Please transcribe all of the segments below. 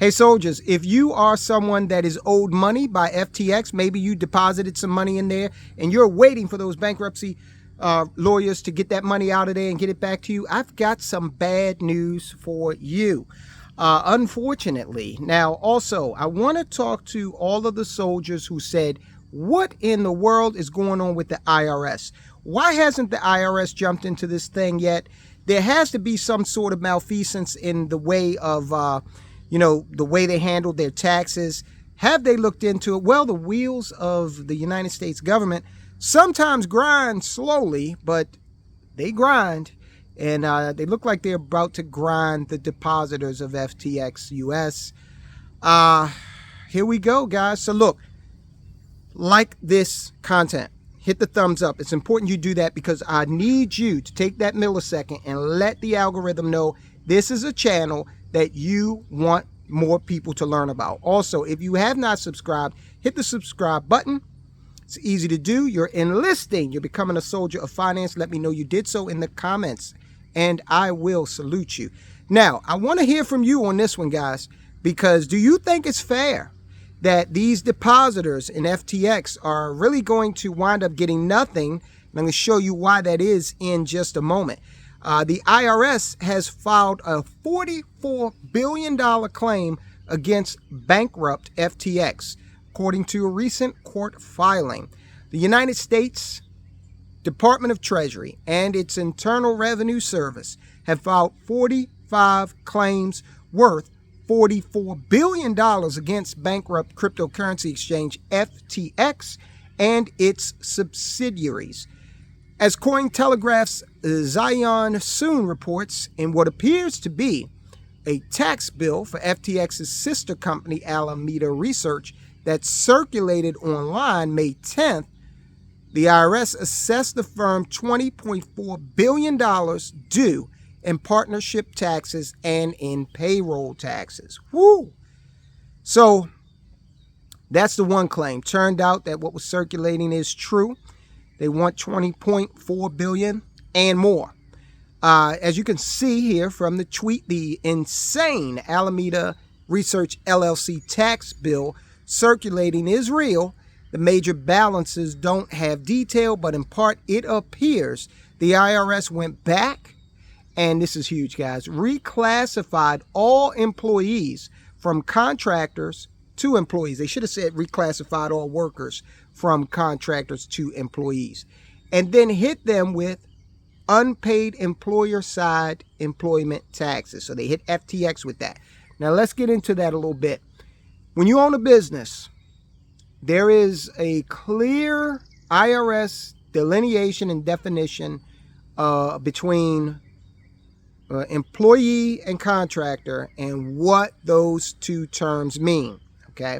Hey soldiers, if you are someone that is owed money by FTX, maybe you deposited some money in there and you're waiting for those bankruptcy lawyers to get that money out of there and get it back to you, I've got some bad news for you. Unfortunately. Now, also, I want to talk to all of the soldiers who said, what in the world is going on with the IRS? Why hasn't the IRS jumped into this thing yet? There has to be some sort of malfeasance in the way of, the way they handled their taxes. Have they looked into it? Well, the wheels of the United States government sometimes grind slowly, but they grind. And they look like they're about to grind the depositors of FTX US. Here we go, guys. So look, like this content, hit the thumbs up. It's important you do that because I need you to take that millisecond and let the algorithm know this is a channel that you want more people to learn about. Also, if you have not subscribed, hit the subscribe button. It's easy to do. You're enlisting. You're becoming a soldier of finance. Let me know you did so in the comments, and I will salute you. Now, I want to hear from you on this one, guys, because do you think it's fair that these depositors in FTX are really going to wind up getting nothing? And I'm going to show you why that is in just a moment. The IRS has filed a $44 billion claim against Bankrupt FTX, according to a recent court filing. The United States Department of Treasury and its Internal Revenue Service have filed 45 claims worth $44 billion against bankrupt cryptocurrency exchange FTX and its subsidiaries. As Cointelegraph's Zion Soon reports, in what appears to be a tax bill for FTX's sister company Alameda Research that circulated online May 10th, the IRS assessed the firm $20.4 billion due in partnership taxes and in payroll taxes. Woo! So that's the one claim. Turned out that what was circulating is true. They want $20.4 billion and more. As you can see here from the tweet, the insane Alameda Research LLC tax bill circulating is real. The major balances don't have detail, but in part it appears the IRS went back, and this is huge, guys, reclassified all employees from contractors to employees. They should have said reclassified all workers from contractors to employees, and then hit them with unpaid employer side employment taxes. So they hit FTX with that. Now let's get into that a little bit. When you own a business, there is a clear IRS delineation and definition between employee and contractor and what those two terms mean. Okay,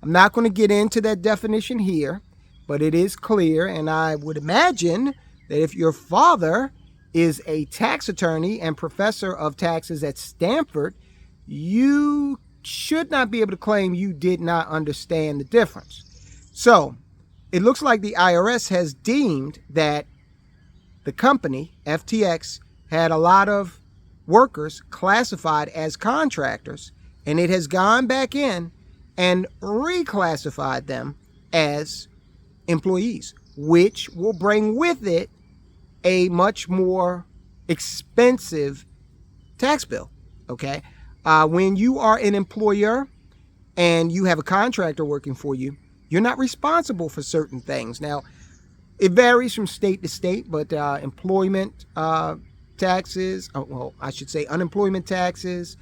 I'm not going to get into that definition here, but it is clear, and I would imagine that if your father is a tax attorney and professor of taxes at Stanford, you should not be able to claim you did not understand the difference. So it looks like the IRS has deemed that the company, FTX, had a lot of workers classified as contractors, and it has gone back in and reclassified them as employees, which will bring with it a much more expensive tax bill. Okay. When you are an employer and you have a contractor working for you, you're not responsible for certain things. Now, it varies from state to state, but employment taxes, unemployment taxes,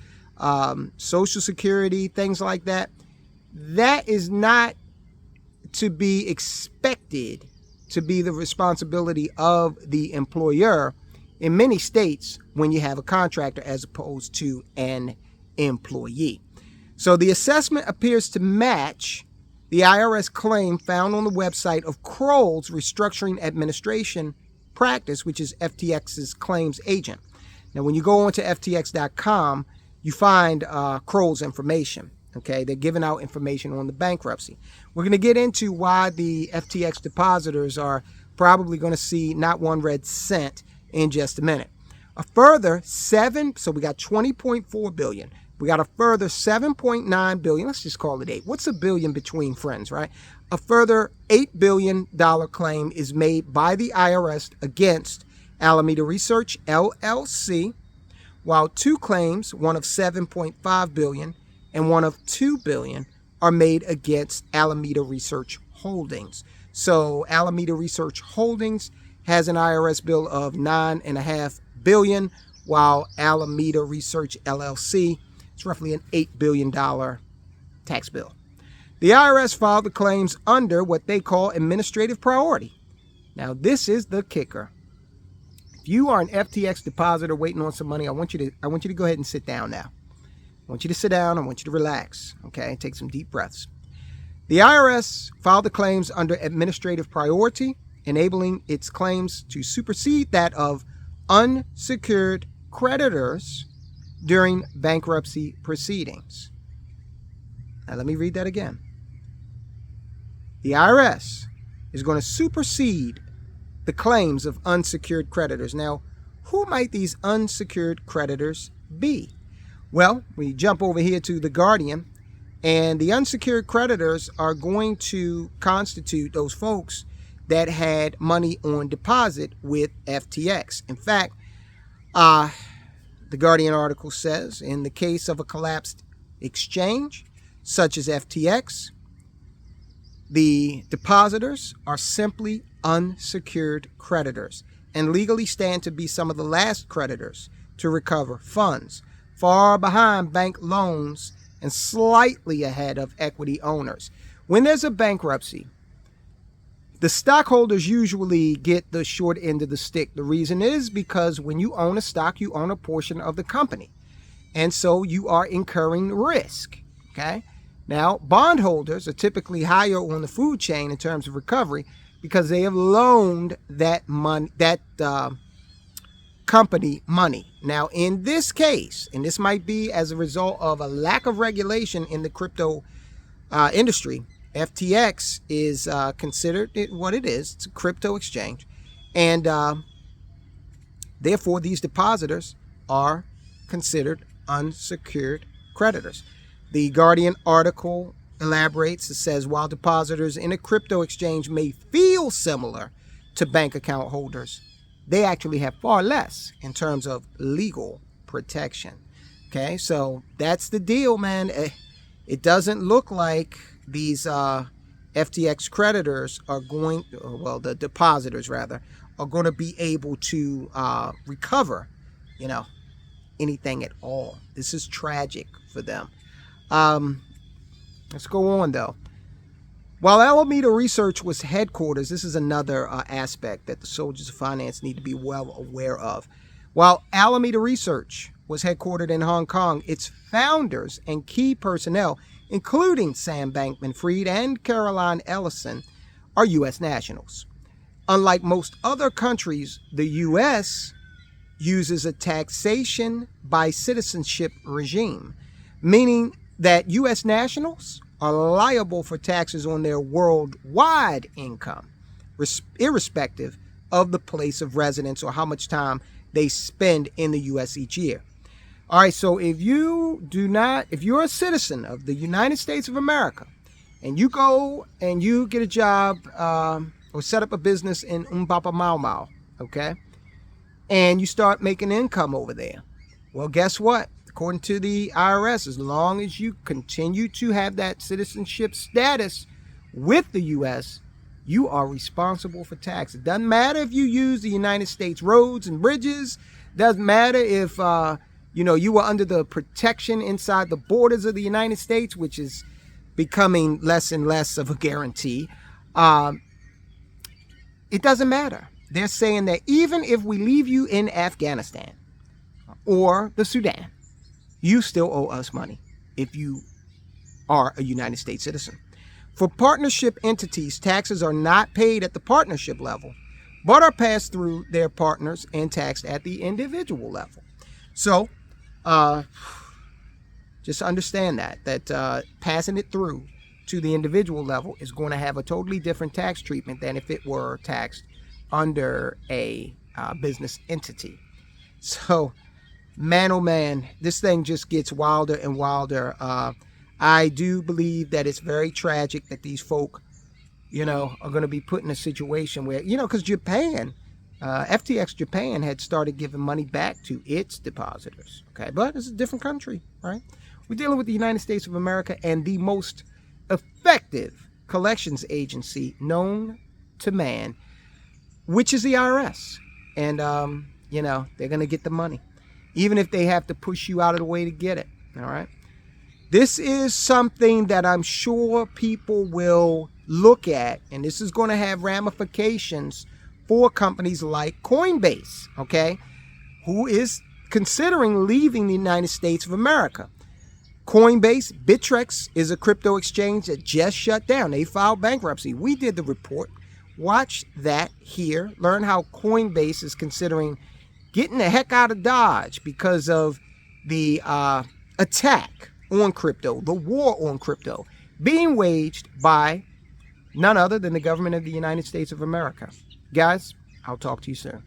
Social Security, things like that, that is not to be expected to be the responsibility of the employer in many states when you have a contractor as opposed to an employee. So the assessment appears to match the IRS claim found on the website of Kroll's restructuring administration practice, which is FTX's claims agent. Now, when you go onto FTX.com, you find Kroll's information. Okay, they're giving out information on the bankruptcy. We're going to get into why the FTX depositors are probably going to see not one red cent in just a minute. A further so we got $20.4 billion. We got a further $7.9 billion. Let's just call it 8. What's a billion between friends, right? A further $8 billion claim is made by the IRS against Alameda Research, LLC, while 2 claims, one of $7.5 billion and one of $2 billion, are made against Alameda Research Holdings. So Alameda Research Holdings has an IRS bill of $9.5 billion, while Alameda Research, LLC, it's roughly an $8 billion tax bill. The IRS filed the claims under what they call administrative priority. Now, this is the kicker. If you are an FTX depositor waiting on some money, I want you to go ahead and sit down now. I want you to sit down. I want you to relax. Okay, take some deep breaths. The IRS filed the claims under administrative priority, enabling its claims to supersede that of unsecured creditors during bankruptcy proceedings. Now, let me read that again. The IRS is going to supersede the claims of unsecured creditors. Now, who might these unsecured creditors be? Well, we jump over here to The Guardian, and the unsecured creditors are going to constitute those folks that had money on deposit with FTX. In fact, the Guardian article says, in the case of a collapsed exchange, such as FTX, the depositors are simply unsecured creditors and legally stand to be some of the last creditors to recover funds, far behind bank loans and slightly ahead of equity owners. When there's a bankruptcy, the stockholders usually get the short end of the stick. The reason is because when you own a stock, you own a portion of the company. And so you are incurring risk. Okay? Now, bondholders are typically higher on the food chain in terms of recovery because they have loaned that money, that company money. Now, in this case, and this might be as a result of a lack of regulation in the crypto industry, FTX is considered what it is. It's a crypto exchange. And therefore, these depositors are considered unsecured creditors. The Guardian article elaborates. It says, while depositors in a crypto exchange may feel similar to bank account holders, they actually have far less in terms of legal protection. Okay, so that's the deal, man. It doesn't look like these FTX creditors are going, well, the depositors rather, are going to be able to recover, anything at all. This is tragic for them. Let's go on, though. While Alameda Research was headquarters, this is another aspect that the soldiers of finance need to be well aware of. While Alameda Research was headquartered in Hong Kong, its founders and key personnel, including Sam Bankman-Fried and Caroline Ellison, are U.S. nationals. Unlike most other countries, the U.S. uses a taxation by citizenship regime, meaning that U.S. nationals are liable for taxes on their worldwide income, irrespective of the place of residence or how much time they spend in the U.S. each year. All right, so if you're a citizen of the United States of America and you go and you get a job or set up a business in Umbapa Mau Mau, okay, and you start making income over there, well, guess what? According to the IRS, as long as you continue to have that citizenship status with the U.S., you are responsible for tax. It doesn't matter if you use the United States roads and bridges. Doesn't matter if you were under the protection inside the borders of the United States, which is becoming less and less of a guarantee. It doesn't matter. They're saying that even if we leave you in Afghanistan or the Sudan, you still owe us money if you are a United States citizen. For partnership entities, taxes are not paid at the partnership level, but are passed through their partners and taxed at the individual level. So, just understand that passing it through to the individual level is going to have a totally different tax treatment than if it were taxed under a business entity. So, man, oh man, this thing just gets wilder and wilder. I do believe that it's very tragic that these folk, are going to be put in a situation where, because Japan, FTX Japan had started giving money back to its depositors. Okay, but it's a different country, right? We're dealing with the United States of America and the most effective collections agency known to man, which is the IRS. And, they're going to get the money, even if they have to push you out of the way to get it. All right. This is something that I'm sure people will look at, and this is going to have ramifications for companies like Coinbase, okay, who is considering leaving the United States of America. Coinbase, Bittrex is a crypto exchange that just shut down. They filed bankruptcy. We did the report. Watch that here. Learn how Coinbase is considering getting the heck out of Dodge because of the attack on crypto, the war on crypto, being waged by none other than the government of the United States of America. Guys, I'll talk to you soon.